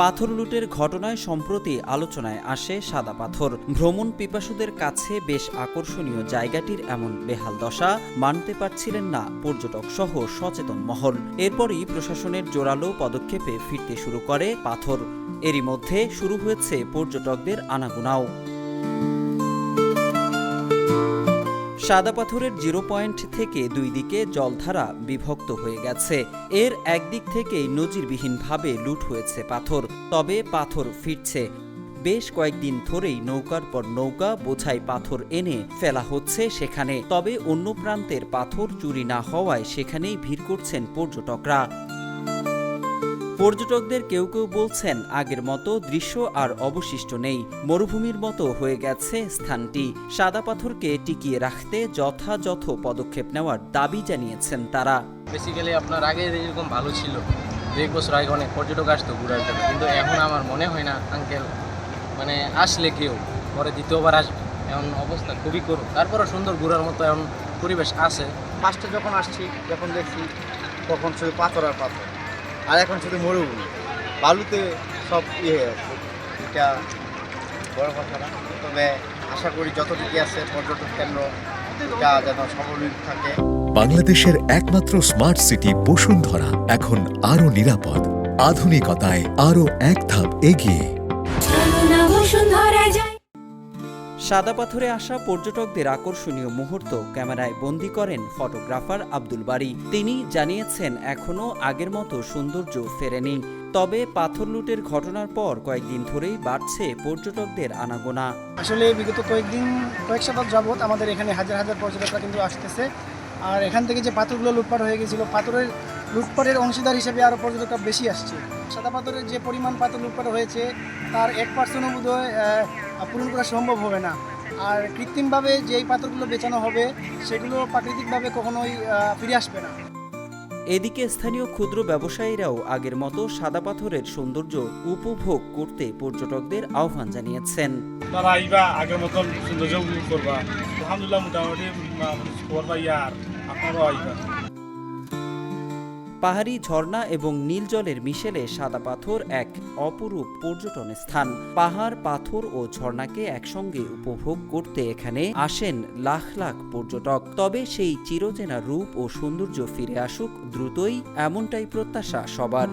পাথর লুটের ঘটনায় সম্প্রতি আলোচনায় আসে সাদা পাথর। ভ্রমণ পিপাসুদের কাছে বেশ আকর্ষণীয় জায়গাটির এমন বেহাল দশা মানতে পারছিলেন না পর্যটক সহ সচেতন মহল। এরপরই প্রশাসনের জোরালো পদক্ষেপে ফিরতে শুরু করে পাথর। এরই মধ্যে শুরু হয়েছে পর্যটকদের আনাগোনাও। সাদা পাথরের 0 পয়েন্ট থেকে দুই দিকে জলধারা বিভক্ত হয়ে গেছে। এর একদিক থেকেই নজিরবিহীনভাবে লুট হয়েছে পাথর। তবে পাথর ফিরছে। বেশ কয়েকদিন ধরেই নৌকার পর নৌকা বোঝাই পাথর এনে ফেলা হচ্ছে সেখানে। তবে অন্য প্রান্তের পাথর চুরি না হওয়ায় সেখানেই ভিড় করছেন পর্যটকরা। পর্যটকদের কেউ কেউ বলছেন আগের মতো দৃশ্য আর অবশিষ্ট নেই, মরুভূমির মতো হয়ে গেছে স্থানটি। সাদা পাথরকে টিকিয়ে রাখতে যথাযথ পদক্ষেপ নেওয়ার দাবি জানিয়েছেন তারা। বেসিক্যালি আপনার আগে এরকম ভালো ছিল, 1 বছর আগে অনেক পর্যটক আসতো ঘুরার জন্য, কিন্তু এখন আমার মনে হয় না আঙ্কেল মানে আসলে কেউ পরে দ্বিতীয়বার আসবে। এখন অবস্থা খুবই করুন, তারপরে সুন্দর ঘুরার মতো এখন পরিবেশ আছে। ফার্স্টে যখন আসছি যখন দেখছি তখন শুধু পাথর আর পাথর, আর এখন শুধু মরুভূমি, বালুতে সব হয়ে আছে। এটা বড় কথা না, তবে আশা করি যতটুকু আছে পর্যটক কেন্দ্র এটা যেন সমন্বিত থাকে। বাংলাদেশের একমাত্র স্মার্ট সিটি বসুন্ধরা এখন আরো নিরাপদ, আধুনিকতায় আরো এক ধাপ এগিয়ে। সাদা পাথরে আসা পর্যটকদের আকর্ষণীয় মুহূর্ত ক্যামেরায় বন্দী করেন ফটোগ্রাফার আব্দুল বারী। তিনি জানিয়েছেন এখনও আগের মতো সৌন্দর্য ফেরেনি। তবে পাথর লুটের ঘটনার পর কয়েকদিন ধরেই বাড়ছে পর্যটকদের আনাগোনা। আসলে বিগত কয়েক সপ্তাহ যাবৎ আমাদের এখানে হাজার হাজার পর্যটকরা কিন্তু আসতেছে। আর এখান থেকে যে পাথরগুলো লুটপাট হয়ে গেছিলো, পাথরের লুটপাটের অংশীদার হিসেবে আরও পর্যটকরা বেশি আসছে। সাদা পাথরের যে পরিমাণ পাথর লুটপাট হয়েছে তার 1% বোধহয় পূরণ করা সম্ভব হবে না। আর কৃত্রিমভাবে যেই পাথরগুলো বেচানো হবে সেগুলো প্রাকৃতিকভাবে কখনোই ফিরে আসবে না। এদিকে স্থানীয় ক্ষুদ্র ব্যবসায়ীরাও আগের মতো সাদা পাথরের সৌন্দর্য উপভোগ করতে পর্যটকদের আহ্বান জানিয়েছেন। তারা আইবা আগের মতন সৌন্দর্য উপভোগ করবা। আলহামদুলিল্লাহ মোটামুটি করবা, ইয়ার আপনারাও আইবা। পাহাড়ি ঝর্ণা এবং নীল জলের মিশেলে সাদা পাথর এক অপরূপ পর্যটন স্থান। পাহাড়, পাথর ও ঝর্ণাকে একসঙ্গে উপভোগ করতে এখানে আসেন লাখ লাখ পর্যটক। তবে সেই চিরচেনা রূপ ও সৌন্দর্য ফিরে আসুক দ্রুতই, এমনটাই প্রত্যাশা সবার।